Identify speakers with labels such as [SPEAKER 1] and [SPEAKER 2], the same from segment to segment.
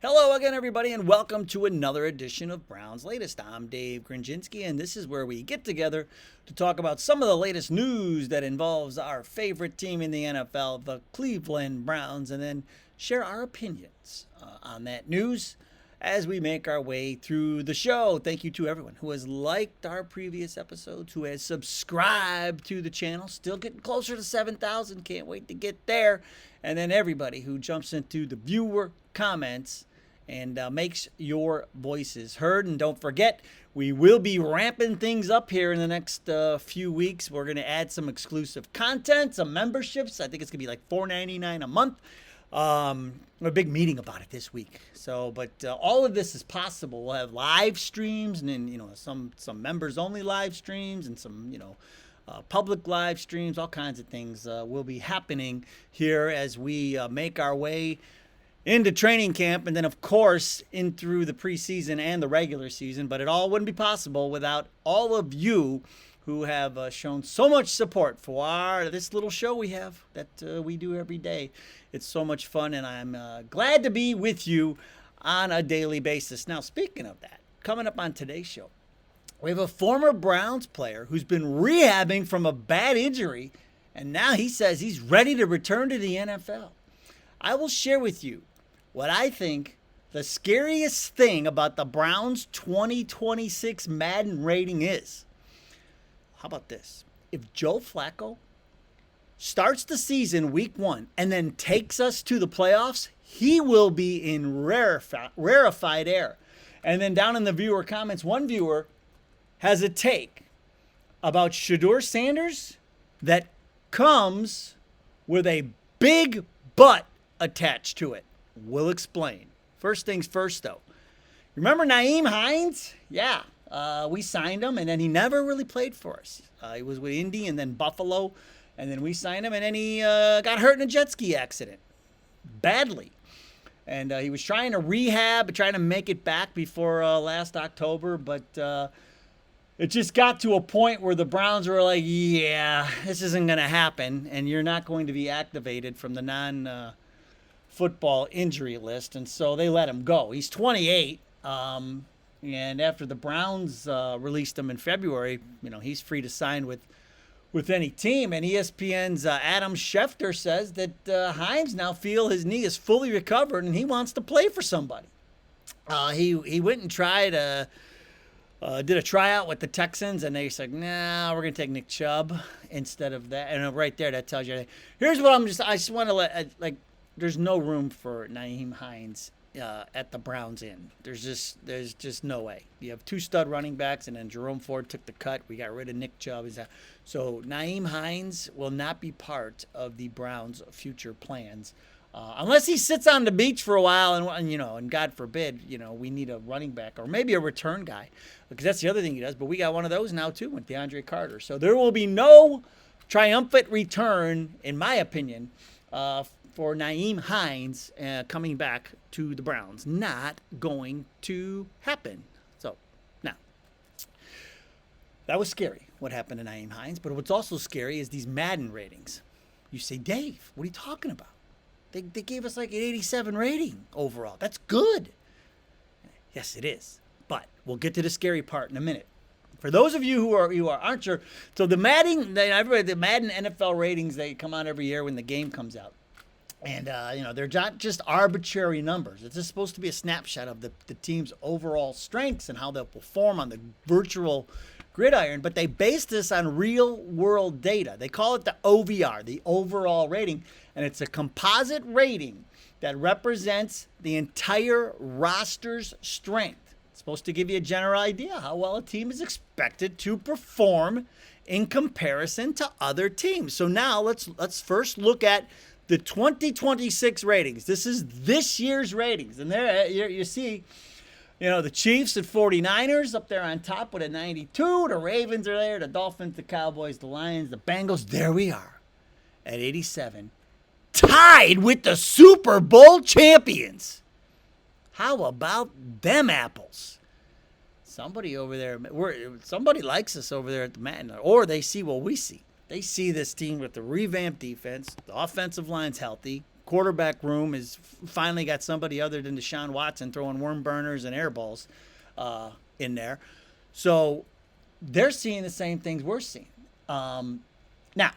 [SPEAKER 1] Hello again, everybody, and welcome to another edition of Brown's Latest. I'm Dave Grendzynski, and this is where we get together to talk about some of the latest news that involves our favorite team in the NFL, the Cleveland Browns, and then share our opinions on that news as we make our way through the show. Thank you to everyone who has liked our previous episodes, who has subscribed to the channel. Still getting closer to 7,000. Can't wait to get there. And then everybody who jumps into the viewer comments and makes your voices heard. And don't forget, we will be ramping things up here in the next few weeks. We're going to add some exclusive content, some memberships. I think it's going to be like $4.99 a month. A big meeting about it this week. But all of this is possible. We'll have live streams, and then some members only live streams, and some public live streams. All kinds of things will be happening here as we make our way into training camp, and then of course in through the preseason and the regular season. But it all wouldn't be possible without all of you who have shown so much support for this little show we have that we do every day. It's so much fun, and I'm glad to be with you on a daily basis. Now, speaking of that, coming up on today's show, we have a former Browns player who's been rehabbing from a bad injury, and now he says he's ready to return to the NFL. I will share with you what I think the scariest thing about the Browns 2026 Madden rating is. How about this? If Joe Flacco starts the season week 1 and then takes us to the playoffs, he will be in rarefied air. And then down in the viewer comments, one viewer has a take about Shedeur Sanders that comes with a big butt attached to it. We'll explain. First things first, though. Remember Nyheim Hines? Yeah. We signed him, and then he never really played for us. He was with Indy and then Buffalo, and then we signed him, and then he got hurt in a jet ski accident. Badly. And he was trying to rehab, trying to make it back before last October, but it just got to a point where the Browns were like, yeah, this isn't going to happen, and you're not going to be activated from the non-football injury list, and so they let him go. He's 28, and after the Browns released him in February, he's free to sign with any team. And ESPN's Adam Schefter says that Hines now feel his knee is fully recovered and he wants to play for somebody. He went and tried did a tryout with the Texans, and they said, nah, we're going to take Nick Chubb instead of that. And right there, that tells you. Here's what I just want to there's no room for Nyheim Hines at the Browns end. There's just no way. You have 2 stud running backs, and then Jerome Ford took the cut. We got rid of Nick Chubb. So Nyheim Hines will not be part of the Browns' future plans. Unless he sits on the beach for a while and God forbid, we need a running back or maybe a return guy, because that's the other thing he does. But we got one of those now too with DeAndre Carter. So there will be no triumphant return, in my opinion, for Nyheim Hines coming back to the Browns. Not going to happen. So now, that was scary what happened to Nyheim Hines. But what's also scary is these Madden ratings. You say, Dave, what are you talking about? They gave us like an 87 rating overall. That's good. Yes, it is. But we'll get to the scary part in a minute. For those of you who aren't sure, so the Madden NFL ratings, they come out every year when the game comes out. And, they're not just arbitrary numbers. It's just supposed to be a snapshot of the team's overall strengths and how they'll perform on the virtual gridiron. But they base this on real-world data. They call it the OVR, the overall rating. And it's a composite rating that represents the entire roster's strength. It's supposed to give you a general idea how well a team is expected to perform in comparison to other teams. So now let's first look at the 2026 ratings. This is this year's ratings. And there you see, the Chiefs and 49ers up there on top with a 92. The Ravens are there, the Dolphins, the Cowboys, the Lions, the Bengals. There we are at 87. Tied with the Super Bowl champions. How about them apples? Somebody over there, somebody likes us over there at the Madden, or they see what we see. They see this team with the revamped defense, the offensive line's healthy, quarterback room is finally got somebody other than Deshaun Watson throwing worm burners and air balls in there. So they're seeing the same things we're seeing. Now,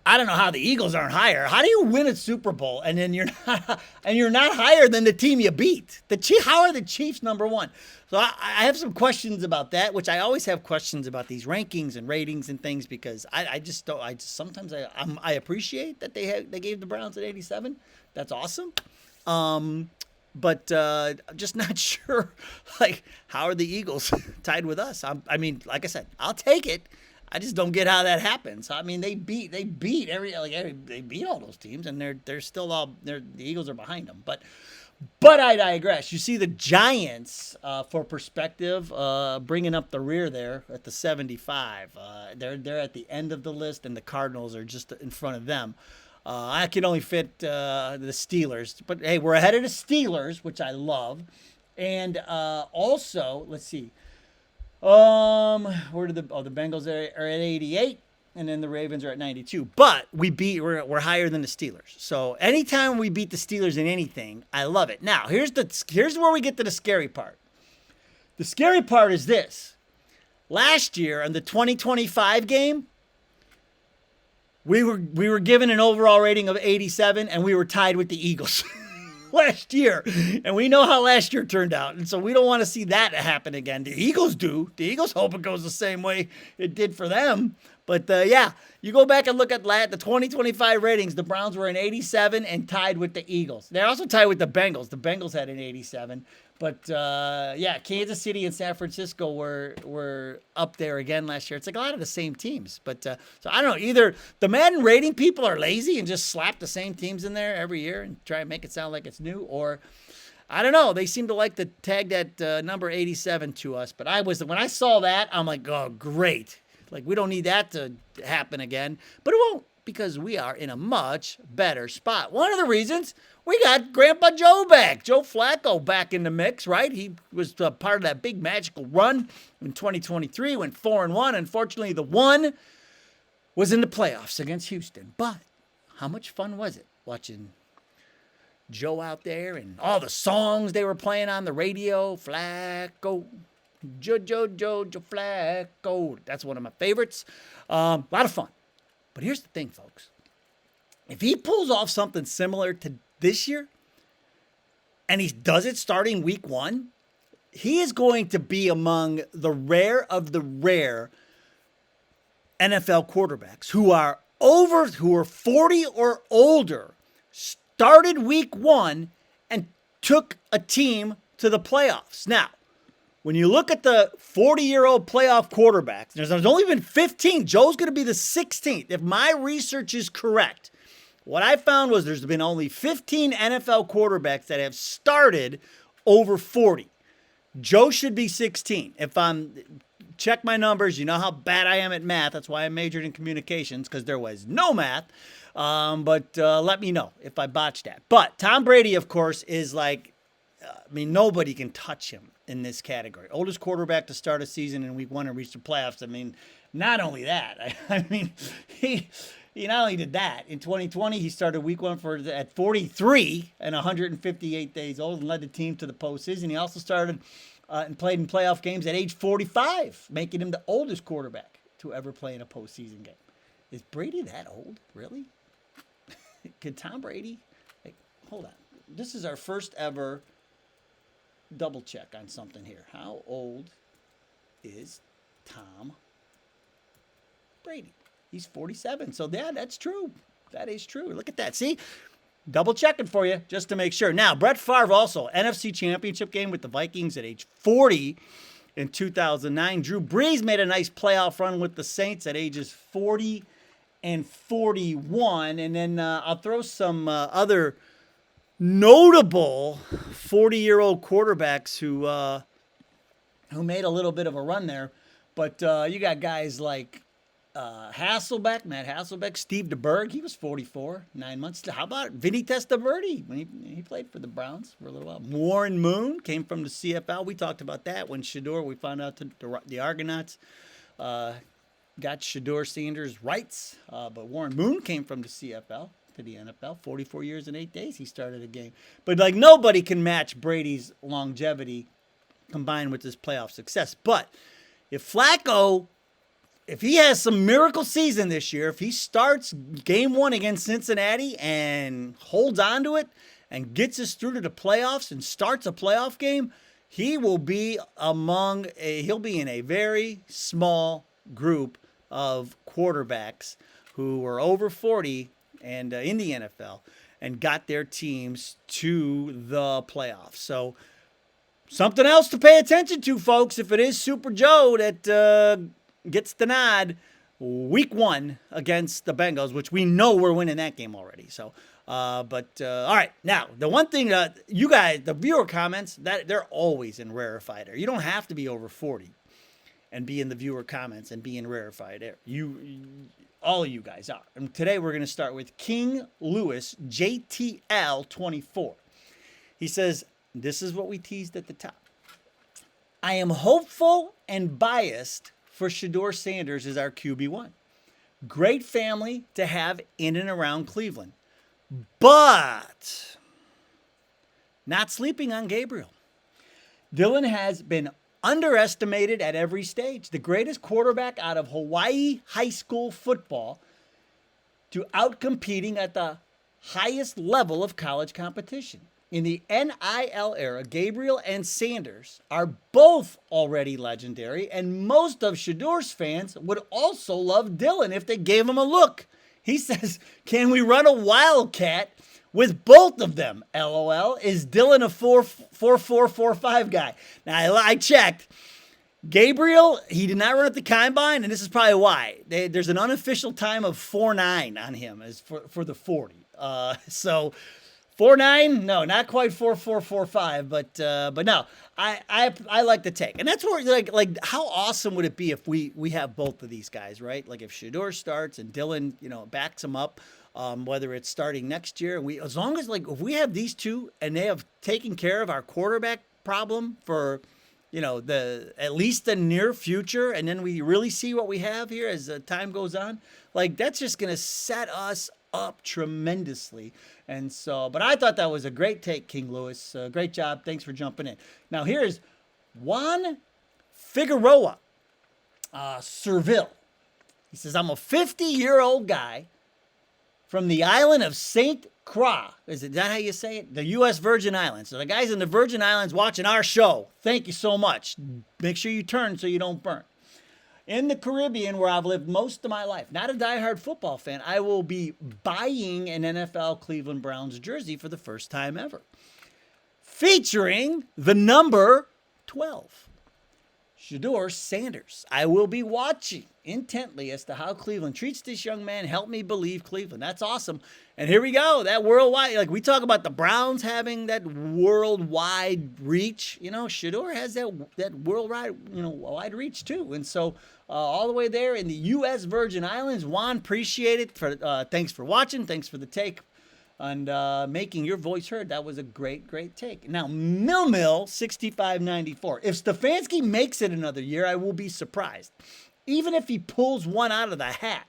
[SPEAKER 1] I don't know how the Eagles aren't higher. How do you win a Super Bowl and then you're not higher than the team you beat? How are the Chiefs number one? So I have some questions about that, which I always have questions about these rankings and ratings and things because I just don't. Sometimes I appreciate that they gave the Browns at 87. That's awesome. But I'm just not sure. Like, how are the Eagles tied with us? I mean, like I said, I'll take it. I just don't get how that happens. I mean, they beat they beat all those teams, and they're still the Eagles are behind them. But I digress. You see the Giants, for perspective, bringing up the rear there at the 75. They're at the end of the list, and the Cardinals are just in front of them. I can only fit the Steelers, but hey, we're ahead of the Steelers, which I love, and also let's see. Where did the Bengals are at 88, and then the Ravens are at 92. But we're higher than the Steelers. So anytime we beat the Steelers in anything, I love it. Now here's where we get to the scary part. The scary part is this: last year in the 2025 game, we were given an overall rating of 87, and we were tied with the Eagles. Last year, and we know how last year turned out, and so we don't want to see that happen again. The Eagles do. The Eagles hope it goes the same way it did for them. But yeah, you go back and look at the 2025 ratings. The Browns were an 87 and tied with the Eagles. They're also tied with the Bengals. The Bengals had an 87. But yeah, Kansas City and San Francisco were up there again last year. It's like a lot of the same teams. But so I don't know. Either the Madden rating people are lazy and just slap the same teams in there every year and try and make it sound like it's new, or I don't know. They seem to like to tag that number 87 to us. But when I saw that, I'm like, oh, great. Like, we don't need that to happen again. But it won't, because we are in a much better spot. One of the reasons, we got Grandpa Joe back. Joe Flacco back in the mix, right? He was part of that big magical run in 2023, went 4-1. Unfortunately, the one was in the playoffs against Houston. But how much fun was it watching Joe out there and all the songs they were playing on the radio? Flacco, Joe Flacco. That's one of my favorites. A lot of fun. But here's the thing, folks. If he pulls off something similar to this year, and he does it starting week 1, he is going to be among the rare of the rare NFL quarterbacks who are 40 or older, started week 1, and took a team to the playoffs. Now, when you look at the 40-year-old playoff quarterbacks, there's only been 15. Joe's going to be the 16th. If my research is correct, what I found was there's been only 15 NFL quarterbacks that have started over 40. Joe should be 16. If check my numbers, you know how bad I am at math. That's why I majored in communications, because there was no math. But let me know if I botched that. But Tom Brady, of course, is like, nobody can touch him in this category. Oldest quarterback to start a season in week 1 and reach the playoffs. Not only that, he not only did that, in 2020, he started week 1 at 43 and 158 days old and led the team to the postseason. He also started and played in playoff games at age 45, making him the oldest quarterback to ever play in a postseason game. Is Brady that old? Really? Could Tom Brady? Hold on. This is our first ever double check on something here. How old is Tom Brady? He's 47. So yeah, that's true. That is true. Look at that. See? Double checking for you just to make sure. Now, Brett Favre also, NFC Championship game with the Vikings at age 40 in 2009. Drew Brees made a nice playoff run with the Saints at ages 40 and 41. And then I'll throw some other notable 40-year-old quarterbacks who made a little bit of a run there. But you got guys like Matt Hasselbeck, Steve DeBerg. He was 44, 9 months. How about Vinny Testaverde when he played for the Browns for a little while? Warren Moon came from the CFL. We talked about that when we found out the Argonauts got Shedeur Sanders' rights. But Warren Moon came from the CFL. to the NFL. 44 years and 8 days he started a game. But like nobody can match Brady's longevity combined with his playoff success. But if Flacco, if he has some miracle season this year, if he starts game 1 against Cincinnati and holds on to it and gets us through to the playoffs and starts a playoff game, he will be he'll be in a very small group of quarterbacks who were over 40 and in the NFL and got their teams to the playoffs. So something else to pay attention to, folks, if it is Super Joe that gets the nod week 1 against the Bengals, which we know we're winning that game already. So, all right. Now, the one thing that you guys, the viewer comments, that they're always in rarefied air. You don't have to be over 40 and be in the viewer comments and be in rarefied air. All of you guys are. And today we're going to start with King Lewis, JTL24. He says, this is what we teased at the top. I am hopeful and biased for Shedeur Sanders as our QB1. Great family to have in and around Cleveland. But not sleeping on Gabriel. Dylan has been underestimated at every stage. The greatest quarterback out of Hawaii high school football to outcompeting at the highest level of college competition. In the NIL era, Gabriel and Sanders are both already legendary, and most of Shedeur's fans would also love Dylan if they gave him a look. He says, can we run a wildcat with both of them? LOL. Is Dylan a 4.45 guy? Now, I checked. Gabriel, he did not run at the combine, and this is probably why. There's an unofficial time of 4.9 on him as for the 40. So 4.9, no, not quite 4.445, but no, I like the take, and that's where like how awesome would it be if we have both of these guys, right? Like if Shedeur starts and Dylan, backs him up, whether it's starting next year, as long as if we have these two and they have taken care of our quarterback problem for at least the near future, and then we really see what we have here as time goes on, like that's just gonna set us up tremendously. And so, but I thought that was a great take, King Lewis. Great job. Thanks for jumping in. Now here's Juan Figueroa, Serville. He says, I'm a 50-year-old guy from the island of St. Croix. Is that how you say it? The U.S. Virgin Islands. So the guys in the Virgin Islands watching our show, thank you so much. Make sure you turn so you don't burn. In the Caribbean, where I've lived most of my life, not a diehard football fan, I will be buying an NFL Cleveland Browns jersey for the first time ever, featuring the number 12, Shedeur Sanders. I will be watching intently as to how Cleveland treats this young man. Help me believe Cleveland. That's awesome. And here we go. That worldwide, like we talk about the Browns having that worldwide reach. Shedeur has that worldwide, wide reach too. And so all the way there in the U.S. Virgin Islands, Juan, appreciate it. Thanks for watching. Thanks for the take and making your voice heard. That was a great, great take. Now, Mill 6594. If Stefanski makes it another year, I will be surprised. Even if he pulls one out of the hat.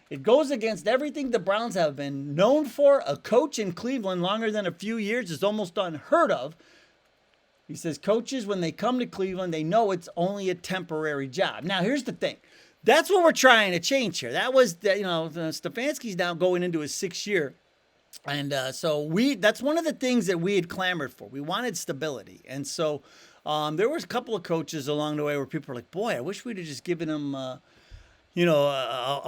[SPEAKER 1] It goes against everything the Browns have been known for. A coach in Cleveland longer than a few years is almost unheard of. He says coaches, when they come to Cleveland, they know it's only a temporary job. Now, here's the thing. That's what we're trying to change here. That was, Stefanski's now going into his 6th year. And so that's one of the things that we had clamored for. We wanted stability. And so there was a couple of coaches along the way where people were like, boy, I wish we'd have just given him a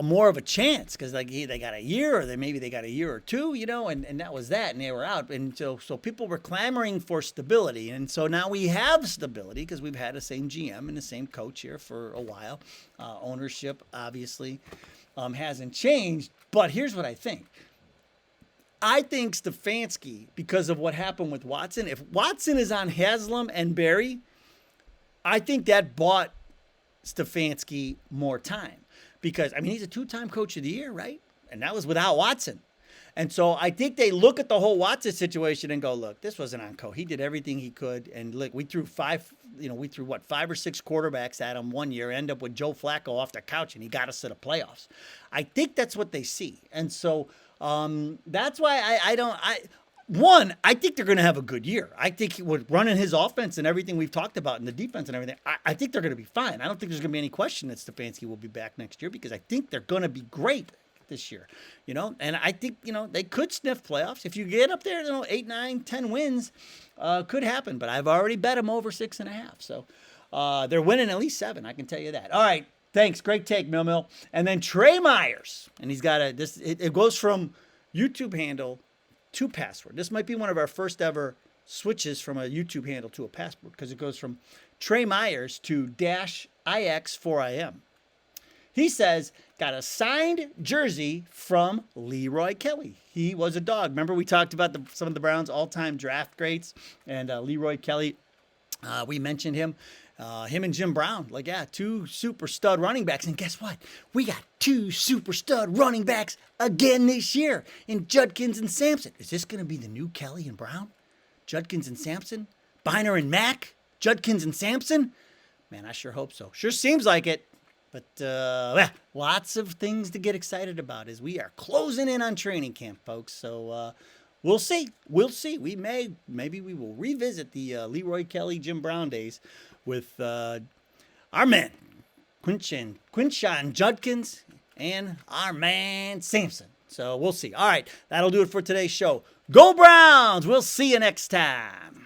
[SPEAKER 1] more of a chance, because they got a year, or maybe they got a year or two, and that was that, and they were out. And so people were clamoring for stability, and so now we have stability because we've had the same GM and the same coach here for a while. Ownership obviously hasn't changed, but here's what I think. I think Stefanski, because of what happened with Watson, if Watson is on Haslam and Barry, I think that bought Stefanski more time. Because, he's a 2-time coach of the year, right? And that was without Watson. And so I think they look at the whole Watson situation and go, look, this wasn't on coach. He did everything he could. And look, we threw 5 or 6 quarterbacks at him one year, end up with Joe Flacco off the couch, and he got us to the playoffs. I think that's what they see. And so That's why I think they're going to have a good year. I think with running his offense and everything we've talked about and the defense and everything, I think they're going to be fine. I don't think there's going to be any question that Stefanski will be back next year because I think they're going to be great this year, and I think, they could sniff playoffs. If you get up there, 8, 9, 10 wins, could happen, but I've already bet them over 6.5. So, they're winning at least 7. I can tell you that. All right. Thanks. Great take, Mill. And then Trey Myers, and he's got it goes from YouTube handle to password. This might be one of our first ever switches from a YouTube handle to a password because it goes from Trey Myers to -IX4IM. He says, got a signed jersey from Leroy Kelly. He was a dog. Remember we talked about some of the Browns' all-time draft greats, and Leroy Kelly, we mentioned him. Him and Jim Brown, 2 super stud running backs. And guess what? We got 2 super stud running backs again this year in Judkins and Sampson. Is this going to be the new Kelly and Brown? Judkins and Sampson? Biner and Mack? Judkins and Sampson? Man, I sure hope so. Sure seems like it. But lots of things to get excited about as we are closing in on training camp, folks. So we'll see. Maybe we will revisit the Leroy Kelly, Jim Brown days with our man, Quinshon Judkins, and our man, Sampson. So we'll see. All right, that'll do it for today's show. Go Browns! We'll see you next time.